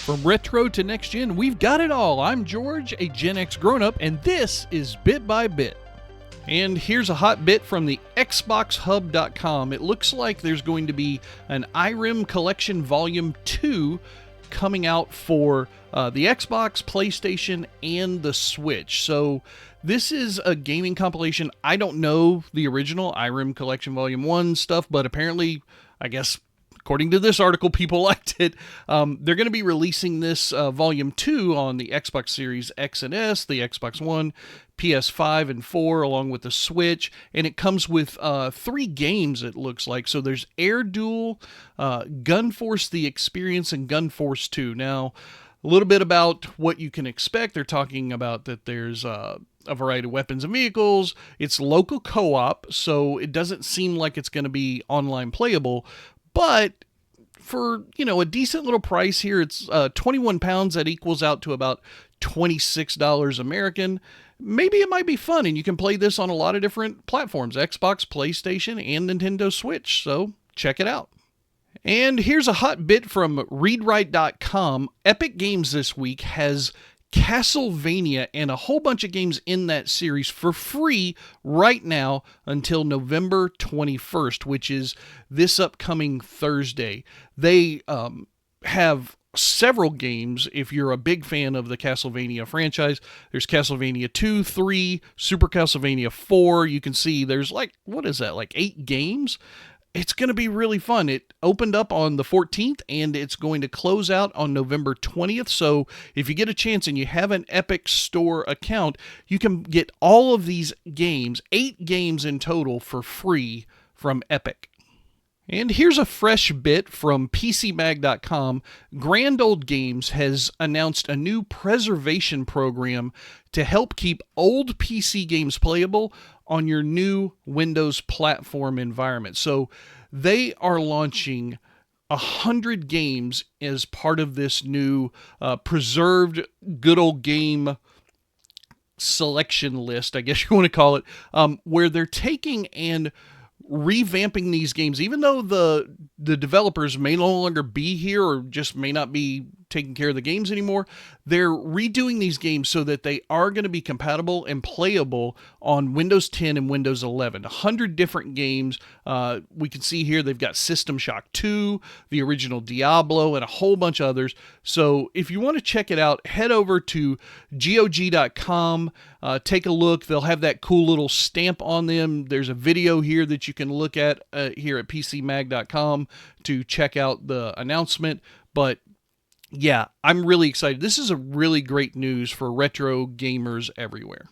From retro to next gen, we've got it all. I'm George, a Gen X grown-up, and this is Bit by Bit. And here's a hot bit from the XboxHub.com. It looks like there's going to be an Irem Collection Volume 2 coming out for the Xbox, PlayStation, and the Switch. So this is a gaming compilation. I don't know the original Irem Collection Volume 1 stuff, but apparently, I guess, according to this article, people liked it. They're going to be releasing this Volume 2 on the Xbox Series X and S, the Xbox One, PS5 and 4, along with the Switch. And it comes with 3 games, it looks like. So there's Air Duel, Gun Force The Experience, and Gun Force 2. Now, a little bit about what you can expect. They're talking about that there's a variety of weapons and vehicles. It's local co-op, so it doesn't seem like it's going to be online playable. But for, a decent little price here, it's 21 pounds. That equals out to about $26 American. Maybe it might be fun, and you can play this on a lot of different platforms, Xbox, PlayStation, and Nintendo Switch, so check it out. And here's a hot bit from readwrite.com. Epic Games this week has Castlevania and a whole bunch of games in that series for free right now until November 21st, which is this upcoming Thursday. They have several games if you're a big fan of the Castlevania franchise. There's Castlevania 2, 3, Super Castlevania 4. You can see there's 8 games. It's going to be really fun. It opened up on the 14th, and it's going to close out on November 20th. So if you get a chance and you have an Epic Store account, you can get all of these games, 8 games in total, for free from Epic. And here's a fresh bit from PCMag.com. Grand Old Games has announced a new preservation program to help keep old PC games playable on your new Windows platform environment. So they are launching 100 games as part of this new preserved good old game selection list, I guess you want to call it, where they're taking and revamping these games, even though the developers may no longer be here or just may not be taking care of the games anymore. They're redoing these games so that they are going to be compatible and playable on Windows 10 and Windows 11. 100 different games. We can see here they've got System Shock 2, the original Diablo, and a whole bunch of others. So if you want to check it out, head over to GOG.com. Take a look. They'll have that cool little stamp on them. There's a video here that you can look at here at PCMag.com to check out the announcement. But yeah, I'm really excited. This is a really great news for retro gamers everywhere.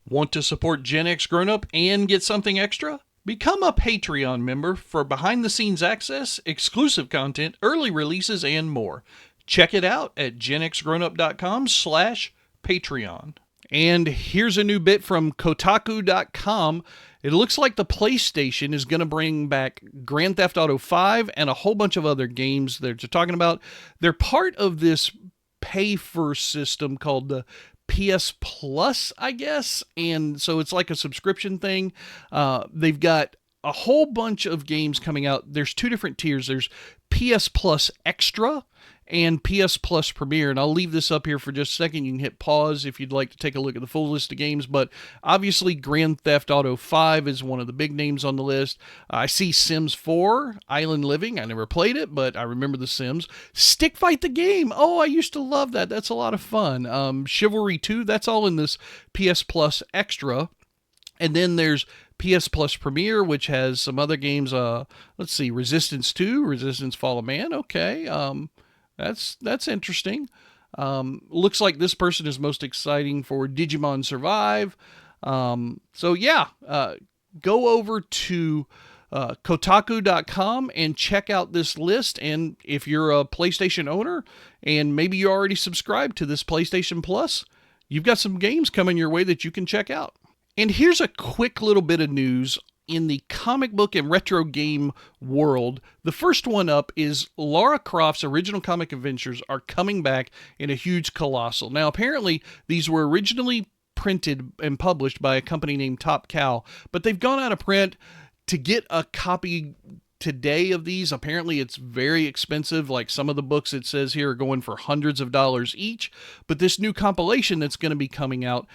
Want to support Gen X GrownUp and get something extra? Become a Patreon member for behind-the-scenes access, exclusive content, early releases, and more. Check it out at GenXGrownUp.com/Patreon. And here's a new bit from Kotaku.com. It looks like the PlayStation is going to bring back Grand Theft Auto 5 and a whole bunch of other games that they're talking about. They're part of this pay-for system called the PS Plus, I guess. And so it's like a subscription thing. They've got a whole bunch of games coming out. There's 2 different tiers. There's PS Plus Extra and PS Plus Premier, and I'll leave this up here for just a second. You can hit pause if you'd like to take a look at the full list of games, but obviously Grand Theft Auto 5 is one of the big names on the list. I see Sims 4, Island Living. I never played it, but I remember the Sims. Stick Fight the game. Oh, I used to love that. That's a lot of fun. Chivalry 2, that's all in this PS Plus Extra. And then there's PS Plus Premier, which has some other games. Let's see, Resistance 2, Resistance Fall of Man. Okay, that's interesting. Looks like this person is most exciting for Digimon Survive. So yeah, go over to Kotaku.com and check out this list. And if you're a PlayStation owner and maybe you already subscribed to this PlayStation Plus, you've got some games coming your way that you can check out. And here's a quick little bit of news in the comic book and retro game world. The first one up is Lara Croft's original comic adventures are coming back in a huge colossal. Now, apparently, these were originally printed and published by a company named Top Cow, but they've gone out of print. To get a copy today of these. Apparently it's very expensive. Like some of the books it says here are going for hundreds of dollars each, but this new compilation that's going to be coming out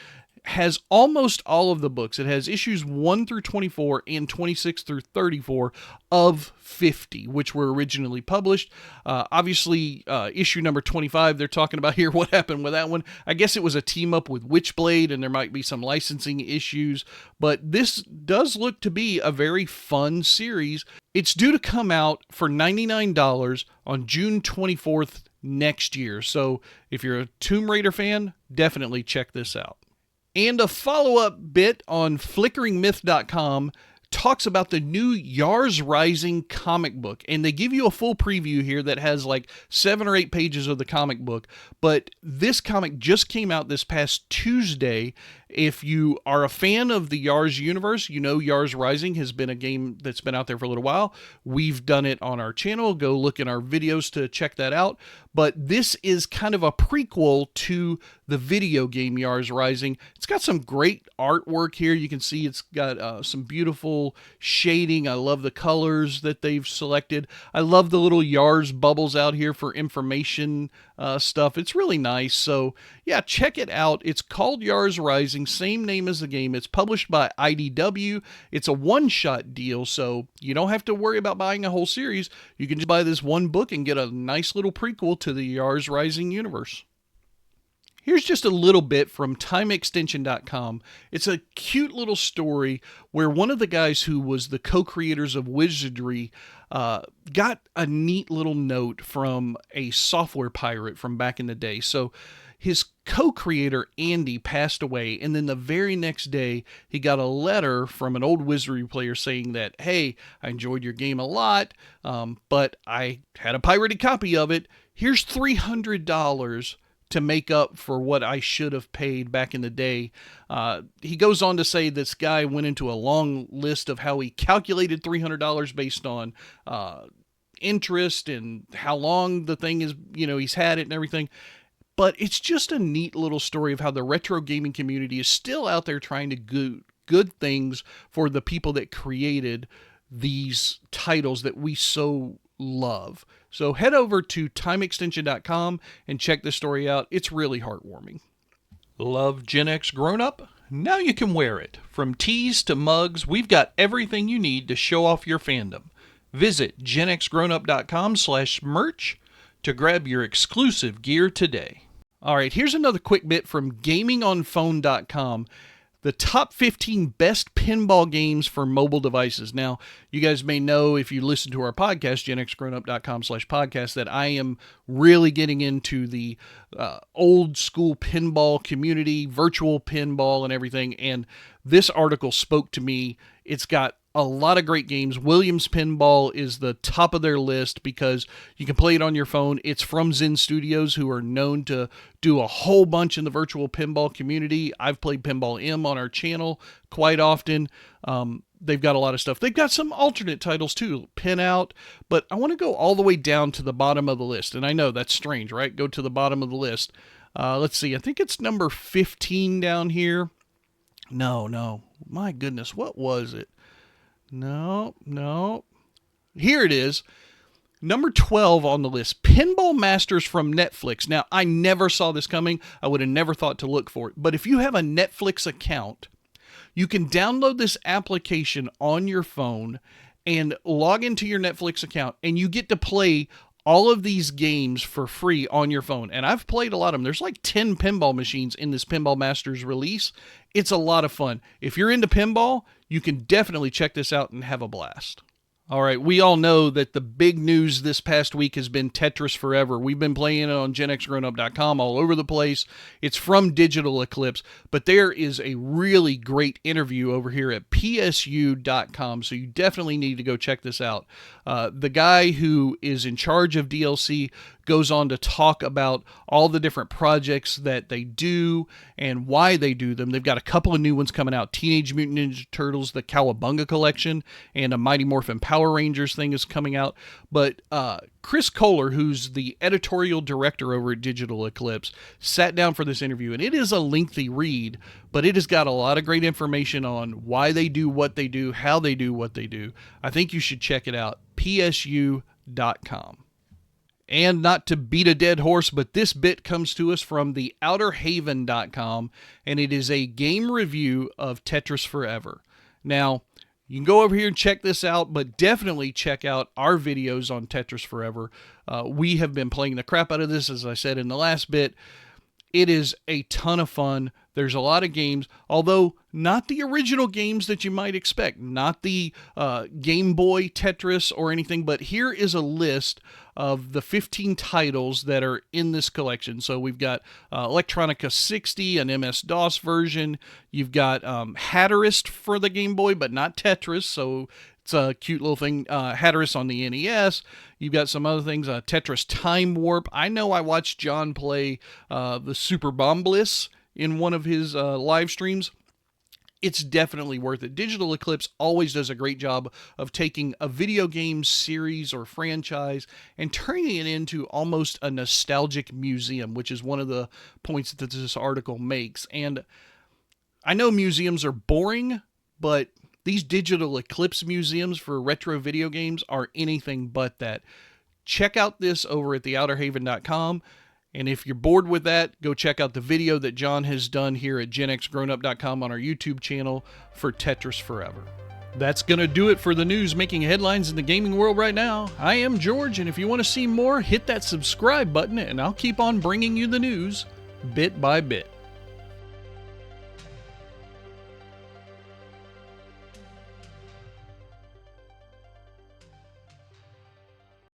has almost all of the books. It has issues 1 through 24 and 26 through 34 of 50, which were originally published. Obviously, issue number 25, they're talking about here what happened with that one. I guess it was a team up with Witchblade, and there might be some licensing issues, but this does look to be a very fun series. It's due to come out for $99 on June 24th next year. So if you're a Tomb Raider fan, definitely check this out. And a follow-up bit on FlickeringMyth.com talks about the new Yars Rising comic book. And they give you a full preview here that has like 7 or 8 pages of the comic book. But this comic just came out this past Tuesday. If you are a fan of the Yars universe, you know Yars Rising has been a game that's been out there for a little while. We've done it on our channel. Go look in our videos to check that out. But this is kind of a prequel to the video game Yars Rising. It's got some great artwork here. You can see it's got some beautiful shading. I love the colors that they've selected. I love the little Yars bubbles out here for information stuff. It's really nice. So yeah, check it out. It's called Yars Rising, same name as the game. It's published by IDW. It's a one-shot deal, so you don't have to worry about buying a whole series. You can just buy this one book and get a nice little prequel to the Yars Rising universe. Here's just a little bit from TimeExtension.com. It's a cute little story where one of the guys who was the co-creators of Wizadry got a neat little note from a software pirate from back in the day. So his co-creator, Andy, passed away, and then the very next day, he got a letter from an old Wizardry player saying that, hey, I enjoyed your game a lot, but I had a pirated copy of it. Here's $300 to make up for what I should have paid back in the day. He goes on to say this guy went into a long list of how he calculated $300 based on interest and how long the thing is, he's had it and everything. But it's just a neat little story of how the retro gaming community is still out there trying to do good things for the people that created these titles that we so love. So head over to TimeExtension.com and check this story out. It's really heartwarming. Love GenXGrownUp? Now you can wear it. From tees to mugs, we've got everything you need to show off your fandom. Visit GenXGrownUp.com/merch to grab your exclusive gear today. All right, here's another quick bit from GamingOnPhone.com. The top 15 best pinball games for mobile devices. Now, you guys may know if you listen to our podcast, GenXGrownUp.com/podcast, that I am really getting into the old school pinball community, virtual pinball and everything. And this article spoke to me. It's got a lot of great games. Williams Pinball is the top of their list because you can play it on your phone. It's from Zen Studios, who are known to do a whole bunch in the virtual pinball community. I've played Pinball M on our channel quite often. They've got a lot of stuff. They've got some alternate titles too, Pin Out, but I want to go all the way down to the bottom of the list. And I know that's strange, right? Go to the bottom of the list. Let's see. I think it's number 15 down here. No. My goodness, what was it? No. Here it is. Number 12 on the list, Pinball Masters from Netflix. Now, I never saw this coming. I would have never thought to look for it. But if you have a Netflix account, you can download this application on your phone and log into your Netflix account, and you get to play all of these games for free on your phone. And I've played a lot of them. There's like 10 pinball machines in this Pinball Masters release. It's a lot of fun. If you're into pinball, you can definitely check this out and have a blast. All right, we all know that the big news this past week has been Tetris Forever. We've been playing it on GenXGrownUp.com all over the place. It's from Digital Eclipse, but there is a really great interview over here at PSU.com, so you definitely need to go check this out. The guy who is in charge of DLC goes on to talk about all the different projects that they do and why they do them. They've got a couple of new ones coming out. Teenage Mutant Ninja Turtles, the Cowabunga Collection, and a Mighty Morphin Power Rangers thing is coming out. But Chris Kohler, who's the editorial director over at Digital Eclipse, sat down for this interview, and it is a lengthy read, but it has got a lot of great information on why they do what they do, how they do what they do. I think you should check it out. psu.com. And not to beat a dead horse, but this bit comes to us from the outerhaven.com, and it is a game review of Tetris Forever. Now, you can go over here and check this out, but definitely check out our videos on Tetris Forever. We have been playing the crap out of this, as I said in the last bit. It is a ton of fun. There's a lot of games, although not the original games that you might expect, not the Game Boy Tetris or anything, but here is a list of the 15 titles that are in this collection. So we've got Electronica 60, an MS-DOS version. You've got Hatterist for the Game Boy, but not Tetris, so it's a cute little thing. Hatteris on the NES. You've got some other things. Tetris Time Warp. I know I watched John play the Super Bombliss in one of his live streams. It's definitely worth it. Digital Eclipse always does a great job of taking a video game series or franchise and turning it into almost a nostalgic museum, which is one of the points that this article makes. And I know museums are boring, but these Digital Eclipse museums for retro video games are anything but that. Check out this over at theouterhaven.com. And if you're bored with that, go check out the video that John has done here at GenXGrownUp.com on our YouTube channel for Tetris Forever. That's going to do it for the news making headlines in the gaming world right now. I am George, and if you want to see more, hit that subscribe button, and I'll keep on bringing you the news bit by bit.